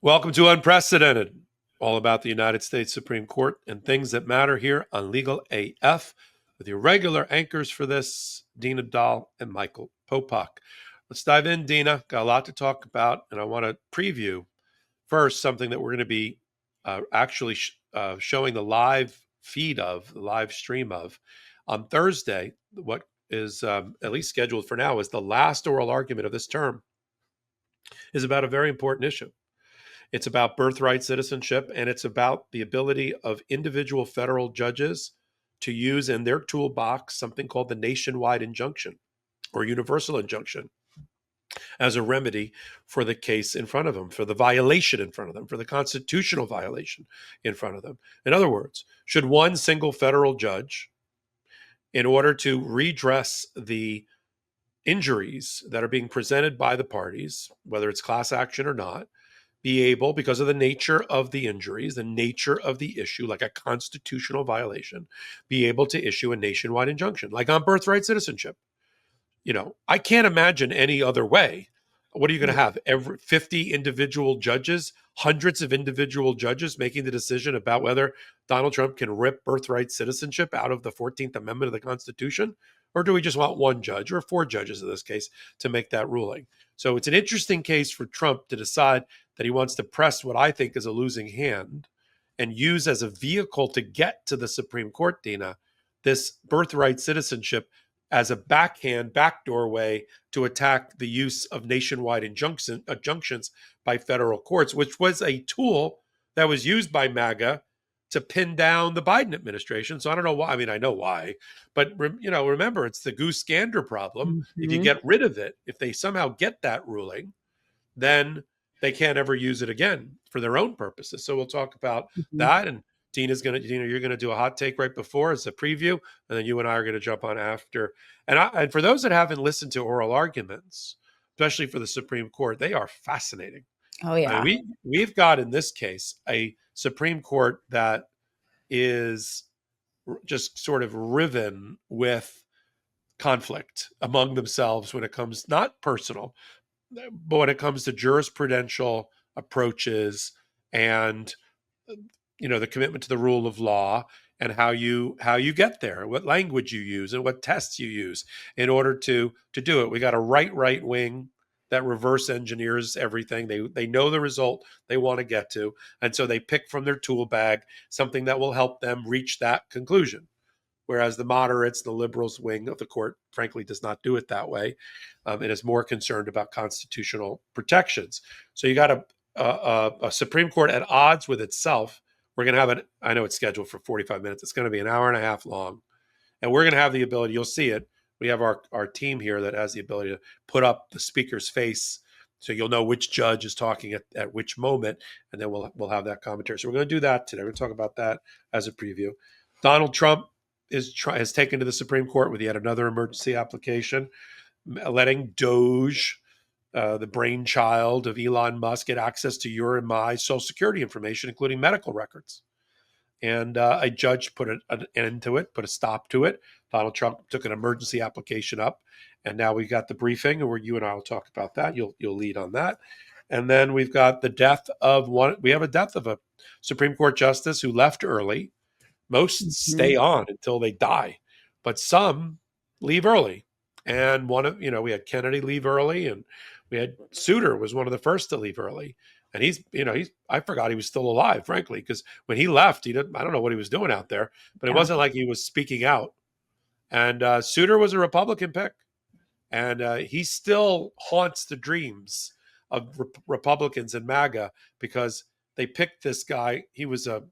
Welcome to Unprecedented, all about the United States Supreme Court and things that matter here on Legal AF with your regular anchors for this, Dina and Michael Popok. Let's dive in, Dina. Got a lot to talk about, and I want to preview first something that we're going to be actually showing the live feed of, the live stream of on Thursday. What is at least scheduled for now is the last oral argument of this term is about a very important issue. It's about birthright citizenship, and it's about the ability of individual federal judges to use in their toolbox something called the nationwide injunction or universal injunction as a remedy for the case in front of them, for the violation in front of them, for the constitutional violation in front of them. In other words, should one single federal judge, in order to redress the injuries that are being presented by the parties, whether it's class action or not, be able, because of the nature of the injuries, the nature of the issue, like a constitutional violation, be able to issue a nationwide injunction, like on birthright citizenship. I can't imagine any other way. What are you going to have? Every 50 individual judges, hundreds of individual judges making the decision about whether Donald Trump can rip birthright citizenship out of the 14th Amendment of the Constitution? Or do we just want one judge, or four judges in this case, to make that ruling? So it's an interesting case for Trump to decide that he wants to press what I think is a losing hand and use as a vehicle to get to the Supreme Court, Dina, this birthright citizenship as a backdoor way to attack the use of nationwide injunctions by federal courts, which was a tool that was used by MAGA to pin down the Biden administration. So I don't know why. I mean, I know why, but remember, it's the goose gander problem. If you get rid of it, if they somehow get that ruling, then they can't ever use it again for their own purposes. So we'll talk about that. And Dina, you're going to do a hot take right before as a preview, and then you and I are going to jump on after. And for those that haven't listened to oral arguments, especially for the Supreme Court, they are fascinating. Oh yeah. I mean, we've got in this case a Supreme Court that is just sort of riven with conflict among themselves when it comes, not personal, but when it comes to jurisprudential approaches and the commitment to the rule of law and how you get there, what language you use and what tests you use in order to do it. We got a right wing that reverse engineers everything. They know the result they want to get to, and so they pick from their tool bag something that will help them reach that conclusion. Whereas the moderates, the liberals wing of the court, frankly, does not do it that way. It is more concerned about constitutional protections. So you got a Supreme Court at odds with itself. We're going to have I know it's scheduled for 45 minutes. It's going to be an hour and a half long. And we're going to have the ability, you'll see it. We have our team here that has the ability to put up the speaker's face so you'll know which judge is talking at which moment, and then we'll have that commentary. So we're going to do that today. We're going to talk about that as a preview. Donald Trump has taken to the Supreme Court with yet another emergency application, letting Doge, the brainchild of Elon Musk, get access to your and my Social Security information, including medical records. And a judge put an end to it, put a stop to it. Donald Trump took an emergency application up, and now we've got the briefing where you and I will talk about that. You'll lead on that. And then we've got the death of we have a death of a Supreme Court justice who left early. Most stay on until they die, but some leave early. And we had Kennedy leave early, and we had Souter was one of the first to leave early. And I forgot he was still alive, frankly, because when he left, I don't know what he was doing out there, but it wasn't like he was speaking out. And Souter was a Republican pick, and he still haunts the dreams of Republicans and MAGA because they picked this guy. He was a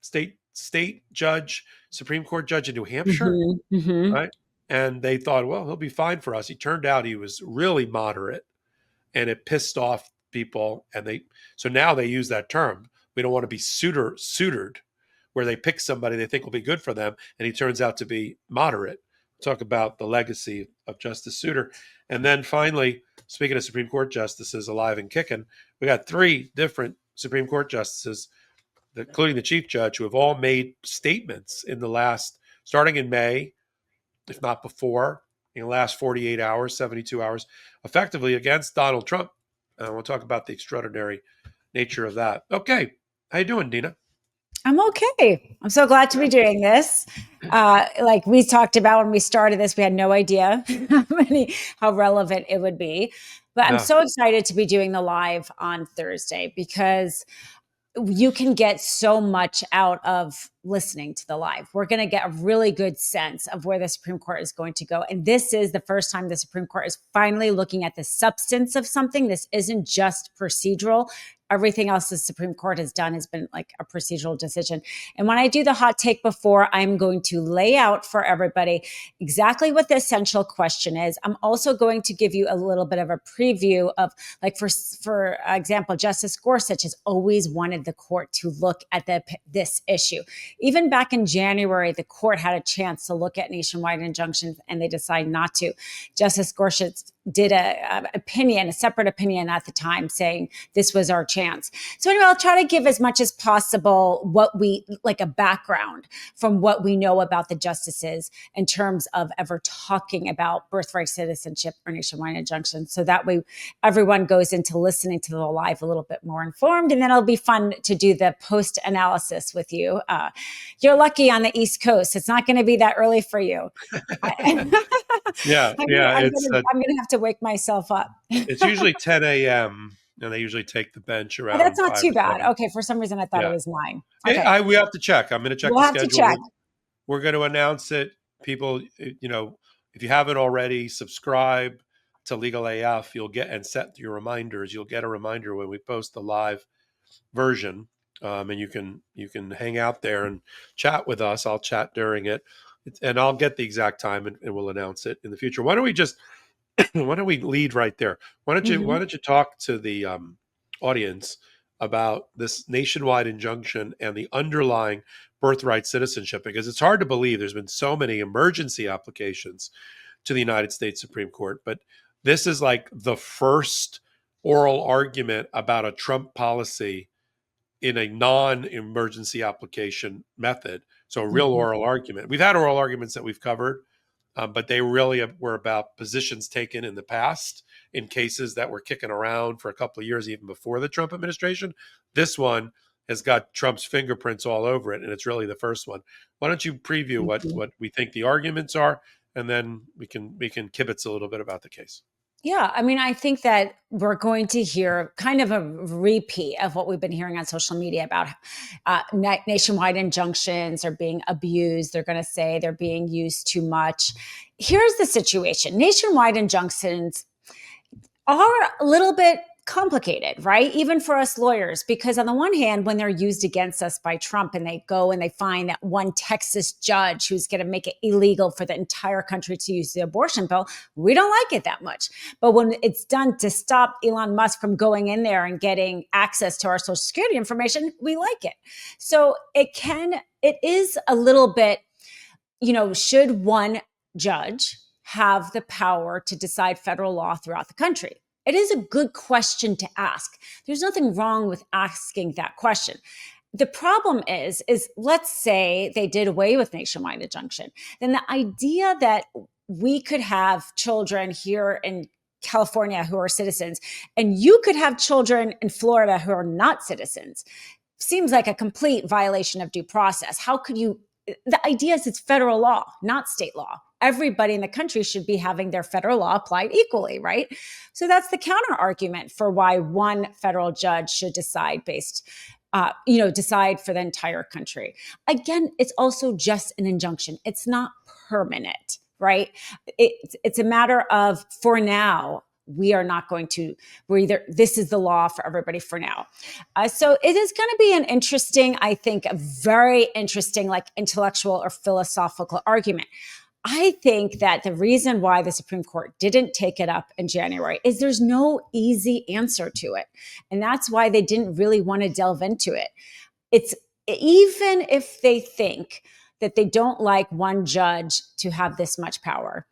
state judge, Supreme Court judge in New Hampshire, right? And they thought, well, he'll be fine for us. He turned out he was really moderate, and it pissed off people. And so now they use that term. We don't want to be suitored, where they pick somebody they think will be good for them, and he turns out to be moderate. Talk about the legacy of Justice Souter. And then finally, speaking of Supreme Court justices alive and kicking, we got 3 different Supreme Court justices, including the chief judge, who have all made statements in the starting in May, if not before, in the last 48 hours, 72 hours, effectively against Donald Trump. And we'll talk about the extraordinary nature of that. Okay. How you doing, Dina? I'm okay. I'm so glad to be doing this. Like we talked about when we started this, we had no idea how relevant it would be. But I'm Yeah. so excited to be doing the live on Thursday because you can get so much out of listening to the live. We're going to get a really good sense of where the Supreme Court is going to go. And this is the first time the Supreme Court is finally looking at the substance of something. This isn't just procedural. Everything else the Supreme Court has done has been like a procedural decision. And when I do the hot take before, I'm going to lay out for everybody exactly what the essential question is. I'm also going to give you a little bit of a preview of, like, for example, Justice Gorsuch has always wanted the court to look at this issue. Even back in January, the court had a chance to look at nationwide injunctions and they decided not to. Justice Gorsuch did a separate opinion at the time saying this was our chance. So anyway, I'll try to give as much as possible like a background from what we know about the justices in terms of ever talking about birthright citizenship or nationwide injunctions. So that way everyone goes into listening to the live a little bit more informed. And then it'll be fun to do the post analysis with you. You're lucky on the East Coast. It's not going to be that early for you. Yeah. Yeah. I'm gonna have to wake myself up. It's usually 10 a.m. and they usually take the bench Oh, that's around not 5 too or bad. 7. Okay, for some reason I thought it Yeah. was 9. Okay, We have to check. I'm going to check we'll the have to schedule. check. We're going to announce it. People, if you haven't already, subscribe to Legal AF. You'll get and set your reminders. You'll get a reminder when we post the live version, and you can hang out there and chat with us. I'll chat during it, and I'll get the exact time, and we'll announce it in the future. Why don't we just why don't we lead right there? Why Mhm. don't you talk to the audience about this nationwide injunction and the underlying birthright citizenship? Because it's hard to believe there's been so many emergency applications to the United States Supreme Court, but this is like the first oral argument about a Trump policy in a non-emergency application method. So a real Mhm. oral argument. We've had oral arguments that we've covered, but they really were about positions taken in the past in cases that were kicking around for a couple of years, even before the Trump administration. This one has got Trump's fingerprints all over it, and it's really the first one. Why don't you preview Mhm. what we think the arguments are, and then we can kibitz a little bit about the case. Yeah, I mean, I think that we're going to hear kind of a repeat of what we've been hearing on social media about nationwide injunctions are being abused. They're going to say they're being used too much. Here's the situation: nationwide injunctions are a little bit complicated, right? Even for us lawyers, because on the one hand, when they're used against us by Trump and they go and they find that one Texas judge who's going to make it illegal for the entire country to use the abortion bill, we don't like it that much. But when it's done to stop Elon Musk from going in there and getting access to our social security information, we like it. So it is a little bit, should one judge have the power to decide federal law throughout the country? It is a good question to ask. There's nothing wrong with asking that question. The problem is let's say they did away with nationwide injunction. Then the idea that we could have children here in California who are citizens, and you could have children in Florida who are not citizens, seems like a complete violation of due process. How could you? The idea is it's federal law, not state law. Everybody in the country should be having their federal law applied equally, right? So that's the counter argument for why one federal judge should decide for the entire country. Again, it's also just an injunction. It's not permanent, right? It's a matter of, for now, this is the law for everybody for now. So it is going to be an interesting, I think, a very interesting, like intellectual or philosophical argument. I think that the reason why the Supreme Court didn't take it up in January is there's no easy answer to it. And that's why they didn't really want to delve into it. It's even if they think that they don't like one judge to have this much power,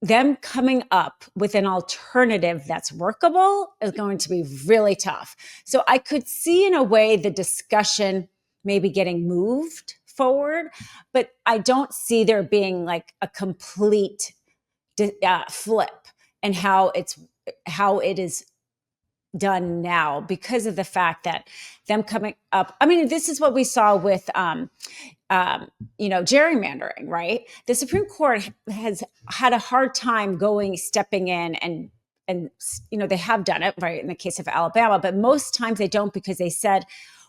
them coming up with an alternative that's workable is going to be really tough. So I could see in a way the discussion maybe getting moved forward, but I don't see there being like a complete flip and how it is done now because of the fact that them coming up. I mean, this is what we saw with gerrymandering, right? The Supreme Court has had a hard time stepping in and they have done it, right, in the case of Alabama, but most times they don't, because they said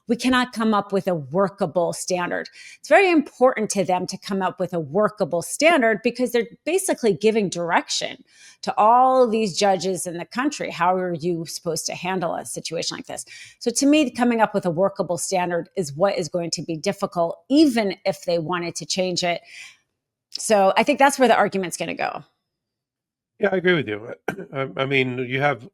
we cannot come up with a workable standard. It's very important to them to come up with a workable standard, because they're basically giving direction to all these judges in the country. How are you supposed to handle a situation like this? So to me, coming up with a workable standard is what is going to be difficult, even if they wanted to change it. So I think that's where the argument's going to go. Yeah, I agree with you. I mean, you have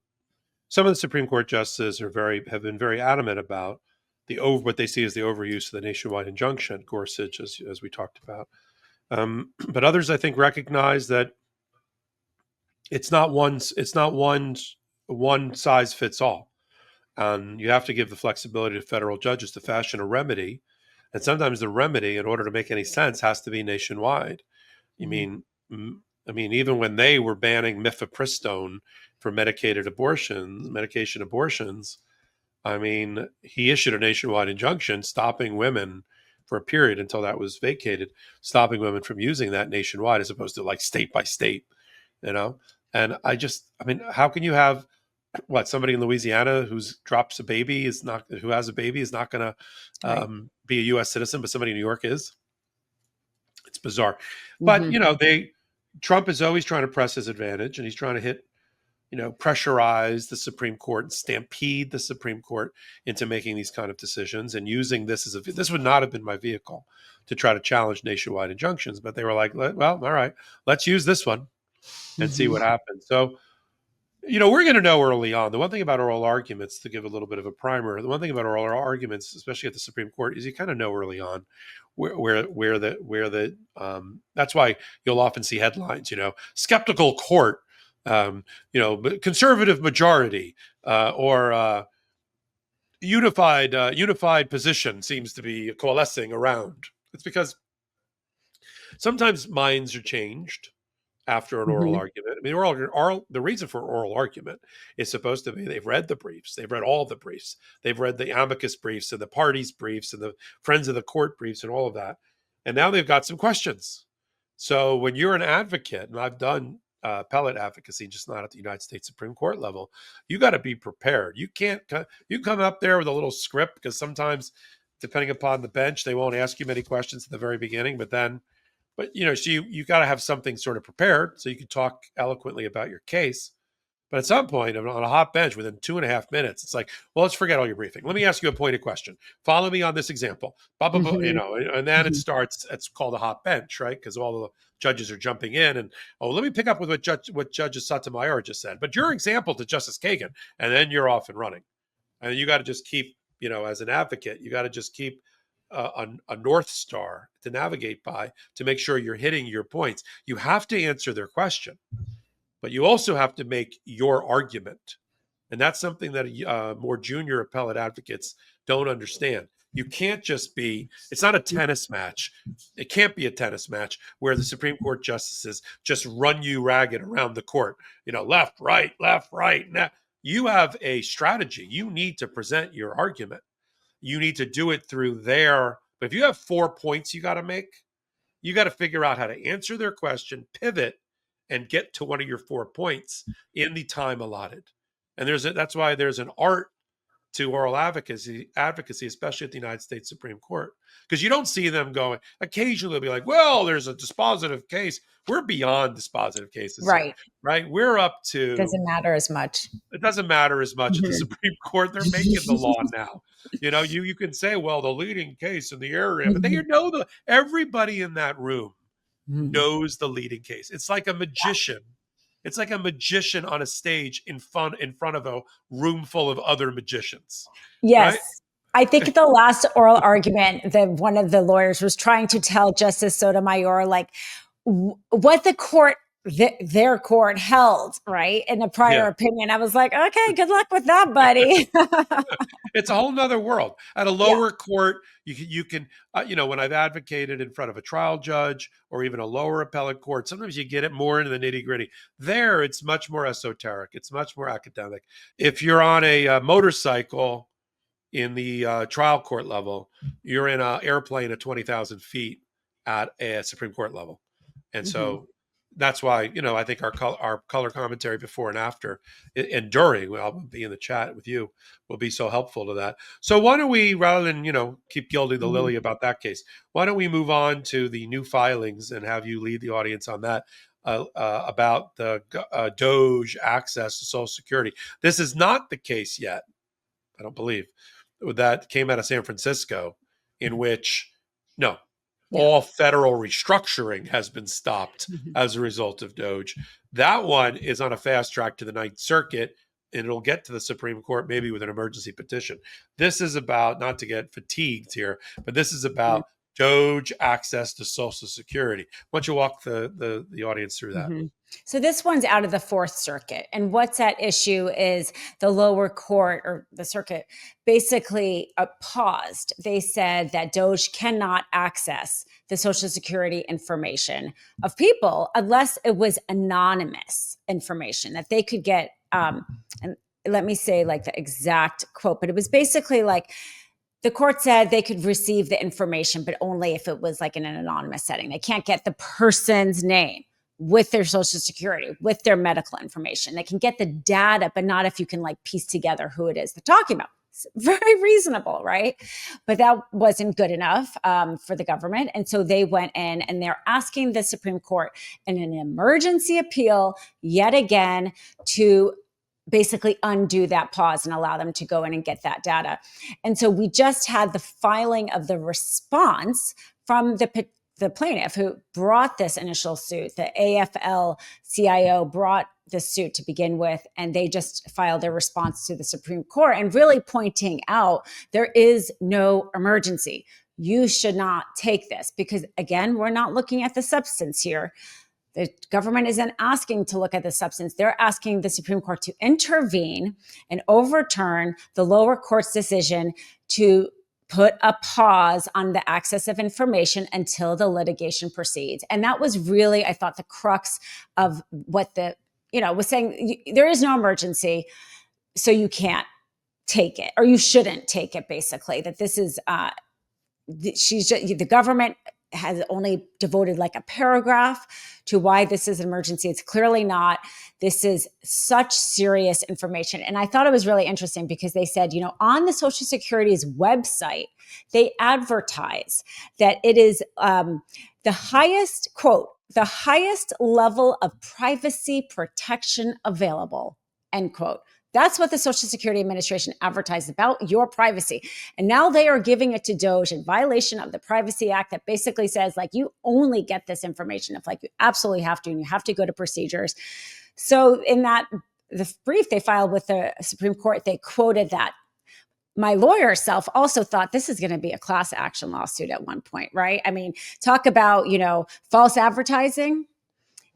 some of the Supreme Court justices have been very adamant about what they see as the overuse of the nationwide injunction, Gorsuch, as we talked about. But others, I think, recognize that it's not one size fits all. You have to give the flexibility to federal judges to fashion a remedy, and sometimes the remedy, in order to make any sense, has to be nationwide. Mm-hmm. I mean, even when they were banning mifepristone for medication abortions, I mean, he issued a nationwide injunction stopping women for a period until that was vacated, stopping women from using that nationwide, as opposed to like state by state, And I mean, how can you have somebody in Louisiana who has a baby is not going to be a U.S. citizen, but somebody in New York is? It's bizarre. Mm-hmm. But, Trump is always trying to press his advantage, and he's trying to pressurize the Supreme Court and stampede the Supreme Court into making these kind of decisions, and using this this would not have been my vehicle to try to challenge nationwide injunctions. But they were like, well, all right, let's use this one and see what happens. So, we're going to know early on. The one thing about oral arguments, to give a little bit of a primer, the one thing about oral arguments, especially at the Supreme Court, is you kind of know early on that's why you'll often see headlines, skeptical court, conservative majority, or unified position seems to be coalescing around. It's because sometimes minds are changed after an oral argument. I mean, the reason for oral argument is supposed to be they've read the briefs. They've read all the briefs. They've read the amicus briefs and the parties' briefs and the friends of the court briefs and all of that. And now they've got some questions. So when you're an advocate, and I've done appellate advocacy, just not at the United States Supreme Court level, you got to be prepared. You come up there with a little script, because sometimes, depending upon the bench, they won't ask you many questions at the very beginning, so you got to have something sort of prepared so you can talk eloquently about your case. But at some point on a hot bench, within 2.5 minutes, it's like, well, let's forget all your briefing. Let me ask you a pointed question. Follow me on this example. Blah, blah, blah, and then it starts. It's called a hot bench, right? Because all the judges are jumping in, and let me pick up with what Judge Sotomayor just said. But your example to Justice Kagan, and then you're off and running. And you got to just keep, as an advocate, you got to just keep a North Star to navigate by, to make sure you're hitting your points. You have to answer their question, but you also have to make your argument. And that's something that more junior appellate advocates don't understand. You can't just it's not a tennis match. It can't be a tennis match where the Supreme Court justices just run you ragged around the court, left, right. Now, you have a strategy. You need to present your argument. You need to do it through but if you have 4 points you got to make, you got to figure out how to answer their question, pivot, and get to one of your 4 points in the time allotted. And that's why there's an art to oral advocacy, especially at the United States Supreme Court, because you don't see them going, occasionally they'll be like, well, there's a dispositive case. We're beyond dispositive cases. Right. Here, right. We're up to. Doesn't matter as much. It doesn't matter as much at the Supreme Court. They're making the law now. You can say, well, the leading case in the area, but they know everybody in that room knows the leading case. It's like a magician. It's like a magician on a stage in front of a room full of other magicians. Yes. Right? I think the last oral argument that one of the lawyers was trying to tell Justice Sotomayor, like, what the court their court held, right? In a prior Yeah. opinion. I was like, okay, good luck with that, buddy. It's a whole nother world. At a Yeah. lower court, you can, when I've advocated in front of a trial judge or even a lower appellate court, sometimes you get it more into the nitty gritty. There, it's much more esoteric. It's much more academic. If you're on a motorcycle in the trial court level, you're in an airplane at 20,000 feet at a Supreme Court level. And Mhm. so that's why, I think our color commentary before and after and during, well, I'll be in the chat with you, will be so helpful to that. So why don't we, rather than, keep gilding the Mhm. lily about that case, why don't we move on to the new filings and have you lead the audience on that? About the Doge access to Social Security. This is not the case yet, I don't believe, that came out of San Francisco, in which, no, Yeah. all federal restructuring has been stopped Mhm. as a result of Doge. That one is on a fast track to the Ninth Circuit, and it'll get to the Supreme Court maybe with an emergency petition. This is about, not to get fatigued here, but this is about Doge access to Social Security. Why don't you walk the audience through that? Mhm. So this one's out of the Fourth Circuit. And what's at issue is the lower court or the circuit basically paused. They said that Doge cannot access the Social Security information of people unless it was anonymous information that they could get. And let me say like the exact quote, but it was basically like, the court said they could receive the information, but only if it was like in an anonymous setting. They can't get the person's name with their social security, with their medical information. They can get the data, but not if you can like piece together who it is they're talking about. It's very reasonable, right? But that wasn't good enough for the government. And so they went in and they're asking the Supreme Court in an emergency appeal yet again to basically undo that pause and allow them to go in and get that data. And so we just had the filing of the response from the plaintiff who brought this initial suit. The AFL CIO brought this suit to begin with, and they just filed their response to the Supreme Court and really pointing out there is no emergency. You should not take this because, again, we're not looking at the substance here. The government isn't asking to look at the substance. They're asking the Supreme Court to intervene and overturn the lower court's decision to put a pause on the access of information until the litigation proceeds. And that was really, I thought, the crux of what was saying. There is no emergency, so you can't take it, or you shouldn't take it, basically. That this is, the government has only devoted like a paragraph to why this is an emergency. It's clearly not. This is such serious information. And I thought it was really interesting because they said, on the Social Security's website, they advertise that it is the highest, quote, the highest level of privacy protection available, end quote. That's what the Social Security Administration advertised about your privacy. And now they are giving it to Doge in violation of the Privacy Act that basically says like you only get this information if like you absolutely have to and you have to go to procedures. So in the brief they filed with the Supreme Court, they quoted that. My lawyer self also thought this is going to be a class action lawsuit at one point, right? I mean, talk about, false advertising.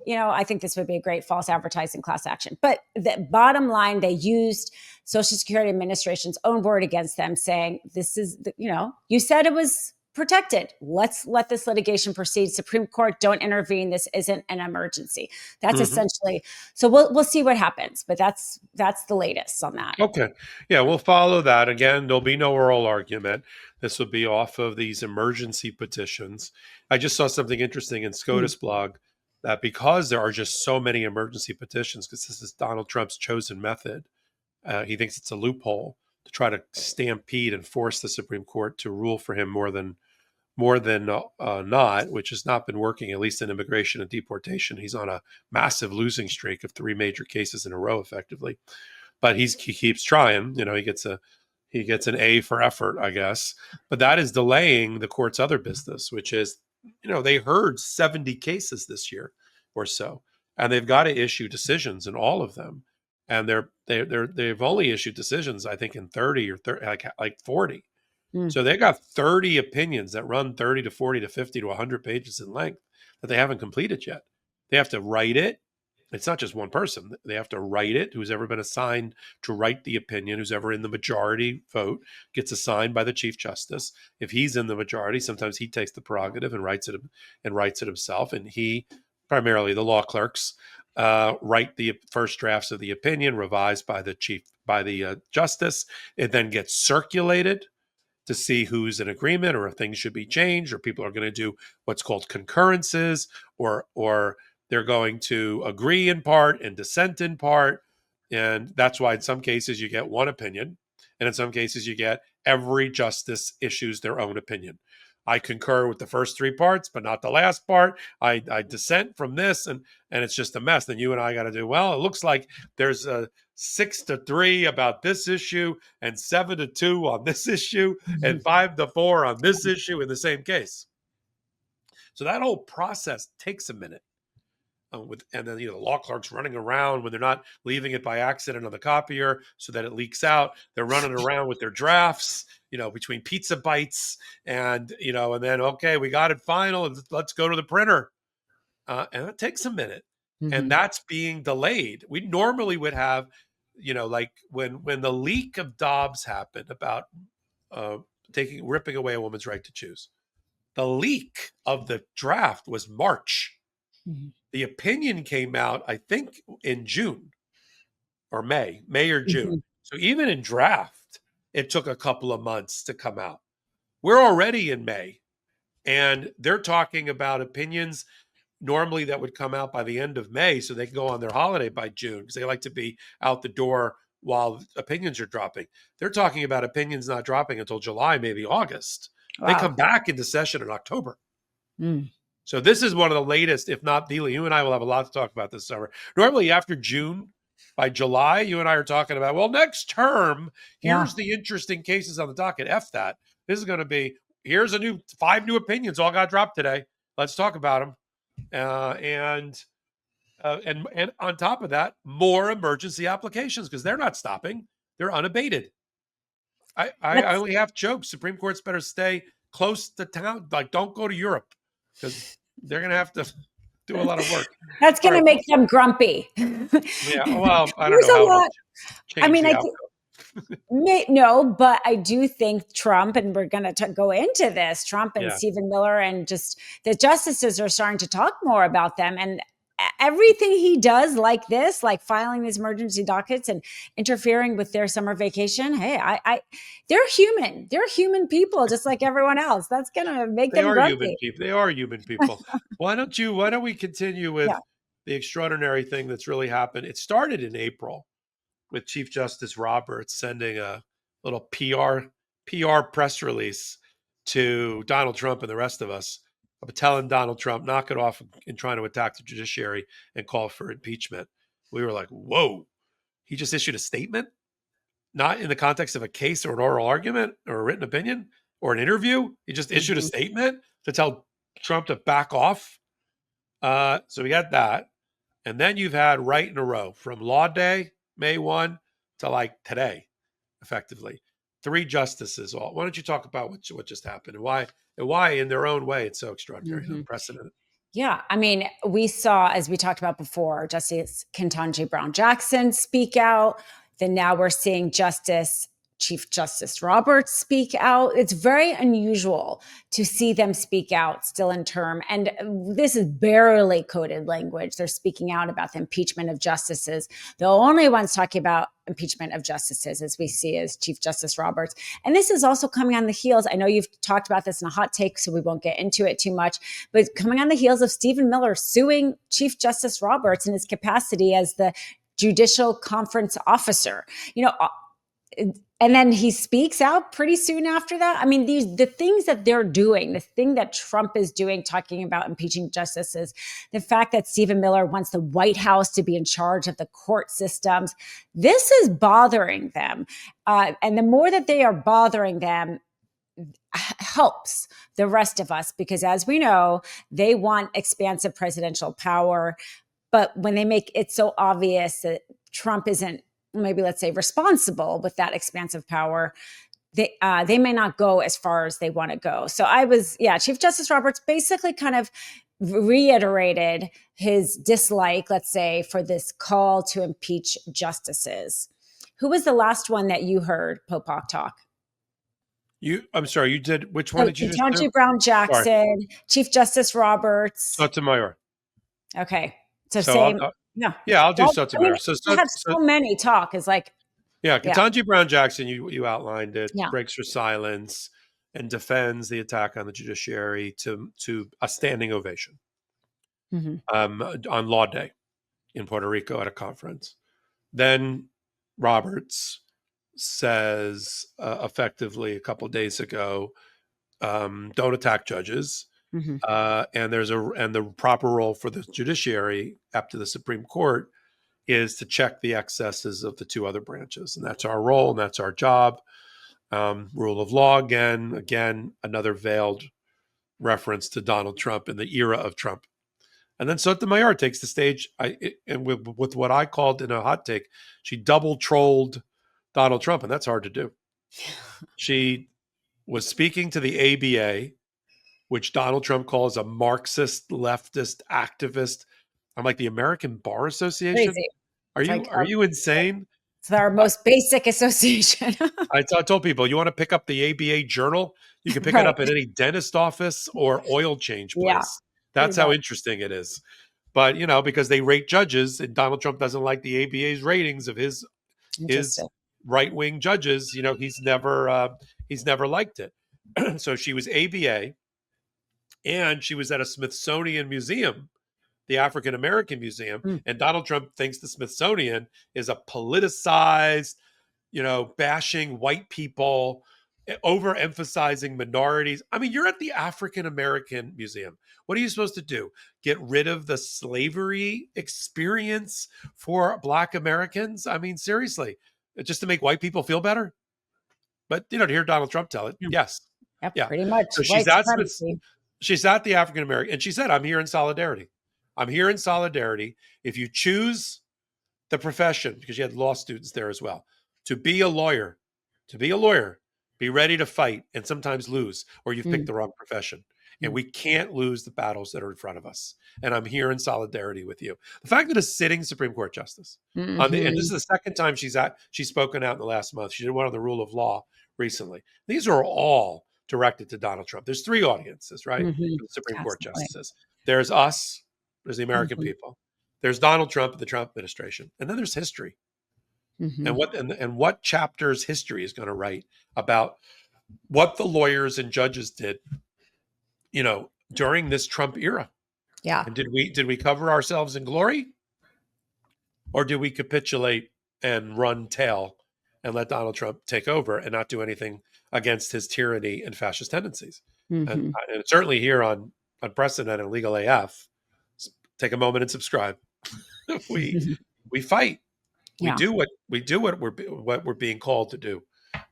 I think this would be a great false advertising class action. But the bottom line, they used Social Security Administration's own word against them, saying, this is, you said it was protected. Let's let this litigation proceed. Supreme Court, don't intervene. This isn't an emergency. That's Mm-hmm. essentially, so we'll see what happens. But that's the latest on that. Okay. Yeah, we'll follow that. Again, there'll be no oral argument. This will be off of these emergency petitions. I just saw something interesting in Mm. SCOTUS blog that because there are just so many emergency petitions, because this is Donald Trump's chosen method, he thinks it's a loophole to try to stampede and force the Supreme Court to rule for him more than not, which has not been working, at least in immigration and deportation. He's on a massive losing streak of 3 major cases in a row, effectively. But he keeps trying. He gets an A for effort, I guess. But that is delaying the court's other business, which is, they heard 70 cases this year or so, and they've got to issue decisions in all of them. And they've only issued decisions, I think, in 30 or 30, like 40. Mm. So they got 30 opinions that run 30 to 40 to 50 to 100 pages in length that they haven't completed yet. They have to write it. It's not just one person. They have to write it. Who's ever been assigned to write the opinion, who's ever in the majority vote, gets assigned by the Chief Justice. If he's in the majority, sometimes he takes the prerogative and writes it himself. And he, primarily the law clerks, write the first drafts of the opinion, revised by the justice. It then gets circulated to see who's in agreement, or if things should be changed, or people are going to do what's called concurrences, or they're going to agree in part and dissent in part. And that's why in some cases you get one opinion, and in some cases you get every justice issues their own opinion. I concur with the first three parts, but not the last part. I dissent from this, and it's just a mess. Then you and I got to do, well, it looks like there's a 6-3 about this issue, and 7-2 on this issue, and 5-4 on this issue in the same case. So that whole process takes a minute. And then the law clerks running around when they're not leaving it by accident on the copier so that it leaks out. They're running around with their drafts, between pizza bites and then, okay, we got it final, and let's go to the printer. And it takes a minute. Mm-hmm. And that's being delayed. We normally would have, like when the leak of Dobbs happened about ripping away a woman's right to choose, the leak of the draft was March. Mm-hmm. The opinion came out, I think, in June or May or June. Mm-hmm. So even in draft, it took a couple of months to come out. We're already in May, and they're talking about opinions normally that would come out by the end of May so they can go on their holiday by June, because they like to be out the door while opinions are dropping. They're talking about opinions not dropping until July, maybe August. Wow. They come back into session in October. Mm. So this is one of the latest, if not the, you and I will have a lot to talk about this summer. Normally after June, by July, you and I are talking about, well, next term, here's the interesting cases on the docket. F that. This is going to be, here's 5 new opinions all got dropped today. Let's talk about them. And on top of that, more emergency applications, because they're not stopping. They're unabated. I only have jokes. Supreme Court's better stay close to town. Like, don't go to Europe, because they're going to have to do a lot of work. That's going to make them grumpy. Yeah, well, I don't know how to change the outcome. No, but I do think Trump, and we're going to go into this, Trump and Stephen Miller, and just the justices are starting to talk more about them. And everything he does like this, like filing these emergency dockets and interfering with their summer vacation. Hey, they're human. They're human people, just like everyone else. That's going to make them grumpy. Human people. They are human people. Why don't we continue with the extraordinary thing that's really happened? It started in April with Chief Justice Roberts sending a little PR press release to Donald Trump and the rest of us, telling Donald Trump, knock it off and trying to attack the judiciary and call for impeachment. We were like, whoa, he just issued a statement, not in the context of a case or an oral argument or a written opinion or an interview. He just issued a statement to tell Trump to back off. So we got that. And then you've had right in a row from Law Day, May 1, to like today, effectively. 3 justices. Why don't you talk about what just happened and why in their own way it's so extraordinary and unprecedented? Yeah, I mean, we saw, as we talked about before, Justice Ketanji Brown Jackson speak out. Then now we're seeing Chief Justice Roberts speak out. It's very unusual to see them speak out still in term. And this is barely coded language. They're speaking out about the impeachment of justices. The only ones talking about impeachment of justices, as we see, is Chief Justice Roberts. And this is also coming on the heels. I know you've talked about this in a hot take, so we won't get into it too much, but coming on the heels of Stephen Miller suing Chief Justice Roberts in his capacity as the Judicial Conference Officer. And then he speaks out pretty soon after that. I mean, the things that they're doing, the thing that Trump is doing, talking about impeaching justices, the fact that Stephen Miller wants the White House to be in charge of the court systems, this is bothering them. And the more that they are bothering them, helps the rest of us, because as we know, they want expansive presidential power. But when they make it so obvious that Trump isn't, maybe let's say, responsible with that expansive power, they may not go as far as they want to go. So Chief Justice Roberts basically kind of reiterated his dislike, let's say, for this call to impeach justices. Who was the last one that you heard Popok talk? I'm sorry, you did, which one did you just do? Ketanji Brown Sorry, Jackson, Chief Justice Roberts. Sotomayor. Okay. So So same. Yeah. yeah, I'll do Well, I mean, Sotomayor. So, we have so many talk is like, yeah, yeah. Ketanji Brown Jackson, you outlined it, Yeah. breaks her silence and defends the attack on the judiciary to a standing ovation on Law Day in Puerto Rico at a conference. Then Roberts says effectively a couple of days ago, don't attack judges. And the proper role for the judiciary up to the Supreme Court is to check the excesses of the two other branches. And that's our role and that's our job. Rule of law, again, another veiled reference to Donald Trump and the era of Trump. And then Sotomayor takes the stage, and with what I called in a hot take, she double trolled Donald Trump, and that's hard to do. She was speaking to the ABA, which Donald Trump calls a Marxist, leftist, activist. I'm like, the American Bar Association? Crazy. Are you insane? It's our most basic association. I told people, you want to pick up the ABA Journal? You can pick it up at any dentist office or oil change place. Yeah, that's how interesting it is. But, because they rate judges, and Donald Trump doesn't like the ABA's ratings of his right-wing judges. He's never liked it. So she was ABA, and she was at a Smithsonian museum, the African American Museum, and Donald Trump thinks the Smithsonian is a politicized, bashing white people, overemphasizing minorities. I mean, you're at the African American Museum. What are you supposed to do? Get rid of the slavery experience for Black Americans? I mean, seriously, just to make white people feel better? But, to hear Donald Trump tell it, yes. Yeah, pretty much. So she's at the African American, and she said, I'm here in solidarity. I'm here in solidarity. If you choose the profession, because you had law students there as well, to be a lawyer, be ready to fight and sometimes lose, or you've picked the wrong profession. And we can't lose the battles that are in front of us. And I'm here in solidarity with you. The fact that a sitting Supreme Court justice, and this is the second time she's spoken out in the last month. She did one on the rule of law recently. These are all directed to Donald Trump. There's three audiences, right? The Supreme Court justices. There's us. There's the American people. There's Donald Trump and the Trump administration. And then there's history. And what chapters history is going to write about what the lawyers and judges did, during this Trump era. Yeah. And did we cover ourselves in glory? Or did we capitulate and run tail and let Donald Trump take over and not do anything against his tyranny and fascist tendencies? And certainly here on UnPrecedent and Legal AF, take a moment and subscribe. we fight. We do what we're being called to do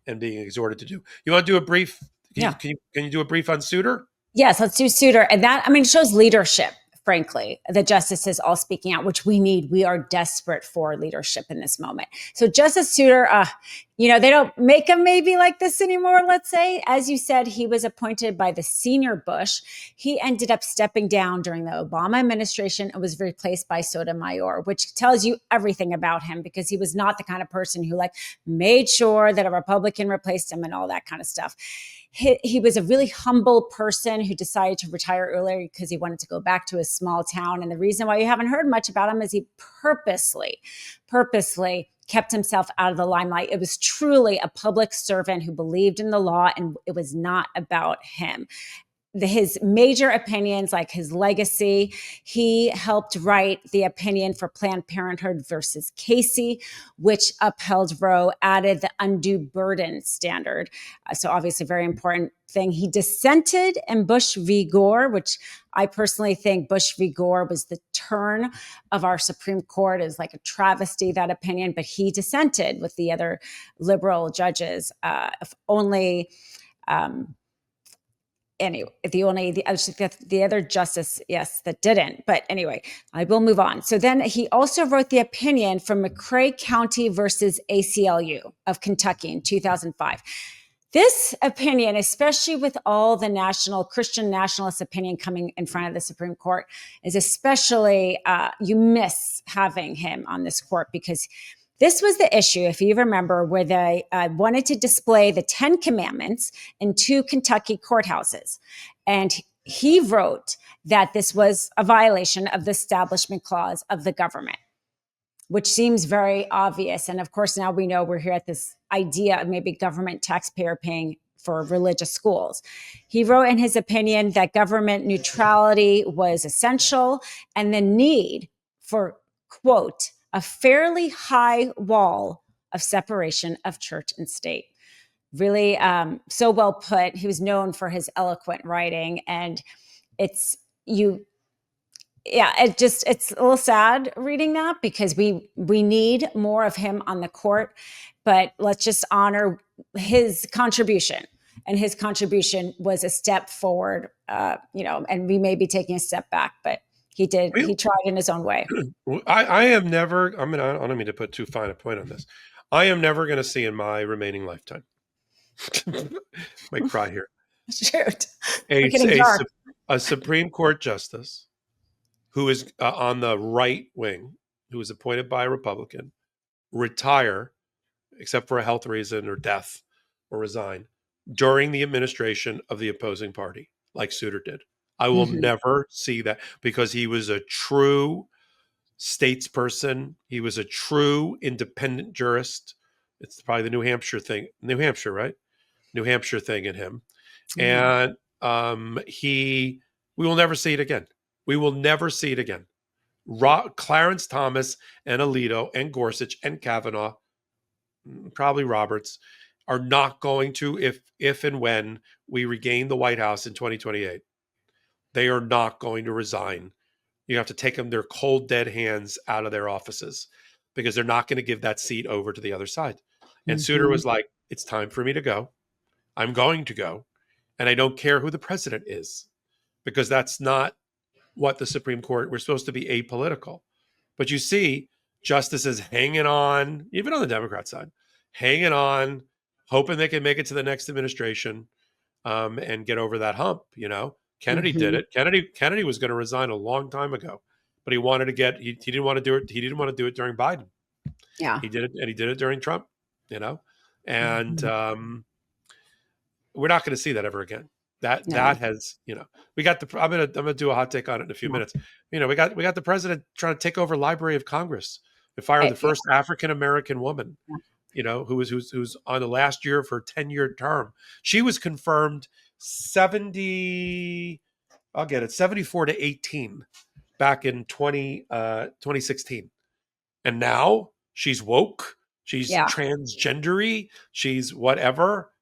and being exhorted to do. You want to do a brief? Can you do a brief on Souter? Yes, let's do Souter. And that, shows leadership, frankly, the justices all speaking out, which we need. We are desperate for leadership in this moment. So Justice Souter, they don't make him maybe like this anymore, let's say. As you said, he was appointed by the senior Bush. He ended up stepping down during the Obama administration and was replaced by Sotomayor, which tells you everything about him, because he was not the kind of person who made sure that a Republican replaced him and all that kind of stuff. He was a really humble person who decided to retire earlier because he wanted to go back to his small town. And the reason why you haven't heard much about him is he purposely kept himself out of the limelight. It was truly a public servant who believed in the law, and it was not about him. His major opinions, like his legacy, he helped write the opinion for Planned Parenthood versus Casey, which upheld Roe, added the undue burden standard. So obviously very important thing. He dissented in Bush v. Gore, which I personally think Bush v. Gore was the turn of our Supreme Court. It was like a travesty, that opinion, but he dissented with the other liberal judges. If only... Anyway, the other justice, yes, that didn't. But anyway, I will move on. So then he also wrote the opinion from McRae County versus ACLU of Kentucky in 2005. this opinion, especially with all the Christian nationalist opinion coming in front of the Supreme Court, is especially, you miss having him on this court, because this was the issue, if you remember, where they wanted to display the 10 Commandments in 2 Kentucky courthouses. And he wrote that this was a violation of the Establishment Clause of the government, which seems very obvious. And of course, now we know we're here at this idea of maybe government taxpayer paying for religious schools. He wrote in his opinion that government neutrality was essential, and the need for, quote, a fairly high wall of separation of church and state. Really, so well put. He was known for his eloquent writing, and it's a little sad reading that, because we need more of him on the court. But let's just honor his contribution, and his contribution was a step forward. And we may be taking a step back, but he tried in his own way. I am never, I don't mean to put too fine a point on this. I am never going to see in my remaining lifetime. Might cry here. Shoot. A Supreme Court justice who is on the right wing, who was appointed by a Republican, retire, except for a health reason or death, or resign during the administration of the opposing party, like Souter did. I will never see that, because he was a true statesperson. He was a true independent jurist. It's probably the New Hampshire thing, right? New Hampshire thing in him. And we will never see it again. We will never see it again. Clarence Thomas and Alito and Gorsuch and Kavanaugh, probably Roberts, are not going to, if and when we regain the White House in 2028, they are not going to resign. You have to take them their cold, dead hands out of their offices, because they're not going to give that seat over to the other side. And Souter was like, it's time for me to go. I'm going to go. And I don't care who the president is, because that's not what the Supreme Court, we're supposed to be apolitical. But you see justices hanging on, even on the Democrat side, hanging on, hoping they can make it to the next administration and get over that hump. Kennedy did it. Kennedy was going to resign a long time ago, but he wanted to he didn't want to do it. He didn't want to do it during Biden. Yeah. He did it, and he did it during Trump, and we're not going to see that ever again. That has, we got I'm going to do a hot take on it in a few minutes. We got the president trying to take over Library of Congress and fire the first African-American woman, who's on the last year of her 10-year term. She was confirmed 74 to 18 back in 2016. And now she's woke. She's transgendery. She's whatever.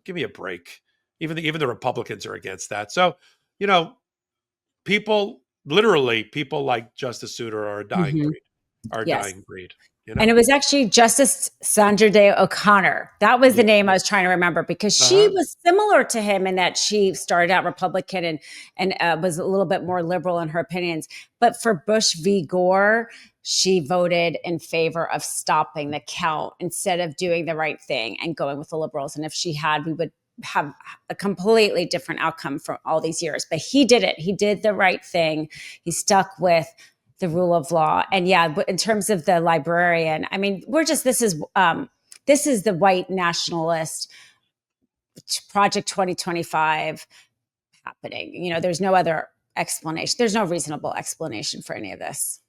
Give me a break. Even the Republicans are against that. So, people like Justice Souter are a dying breed. Dying breed. And it was actually Justice Sandra Day O'Connor. That was the name I was trying to remember, because she was similar to him in that she started out Republican and was a little bit more liberal in her opinions. But for Bush v. Gore, she voted in favor of stopping the count instead of doing the right thing and going with the liberals. And if she had, we would have a completely different outcome for all these years. But he did it. He did the right thing. He stuck with the rule of law. And in terms of the librarian, I mean, this is the white nationalist Project 2025 happening. There's no other explanation. There's no reasonable explanation for any of this.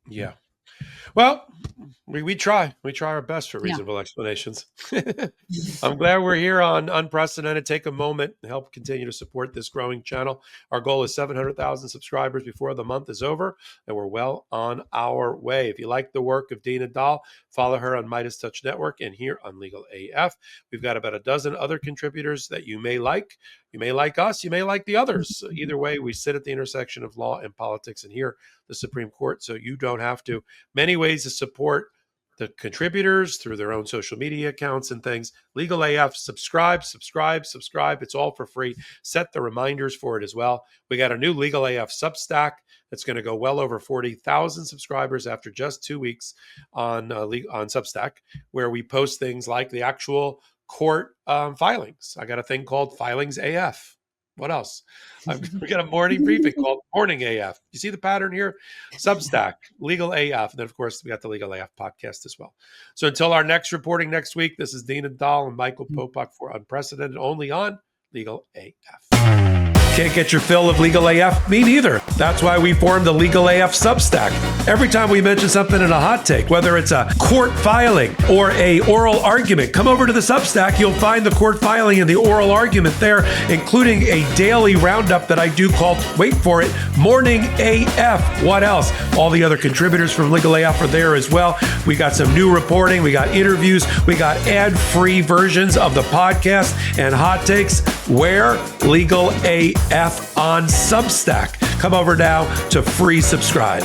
Yeah. Well, we try our best for reasonable explanations. I'm glad we're here on Unprecedented. Take a moment and help continue to support this growing channel. Our goal is 700,000 subscribers before the month is over, and we're well on our way. If you like the work of Dina Dahl, follow her on Midas Touch Network and here on Legal AF. We've got about a dozen other contributors that you may like. You may like us. You may like the others. Either way, we sit at the intersection of law and politics and here the Supreme Court, so you don't have to. Many ways to support the contributors through their own social media accounts and things. Legal AF, subscribe. It's all for free. Set the reminders for it as well. We got a new Legal AF Substack that's going to go well over 40,000 subscribers after just 2 weeks on Substack, where we post things like the actual court filings. I got a thing called Filings AF. What else? We got a morning briefing called Morning AF. You see the pattern here? Substack, Legal AF. And then, of course, we got the Legal AF podcast as well. So until our next reporting next week, this is Dina and Michael Popok for Unprecedented, only on Legal AF. Can't get your fill of Legal AF? Me neither. That's why we formed the Legal AF Substack. Every time we mention something in a hot take, whether it's a court filing or a oral argument, come over to the Substack. You'll find the court filing and the oral argument there, including a daily roundup that I do called, wait for it, Morning AF. What else? All the other contributors from Legal AF are there as well. We got some new reporting. We got interviews. We got ad-free versions of the podcast and hot takes. Where? Legal AF on Substack. Come over now to free subscribe.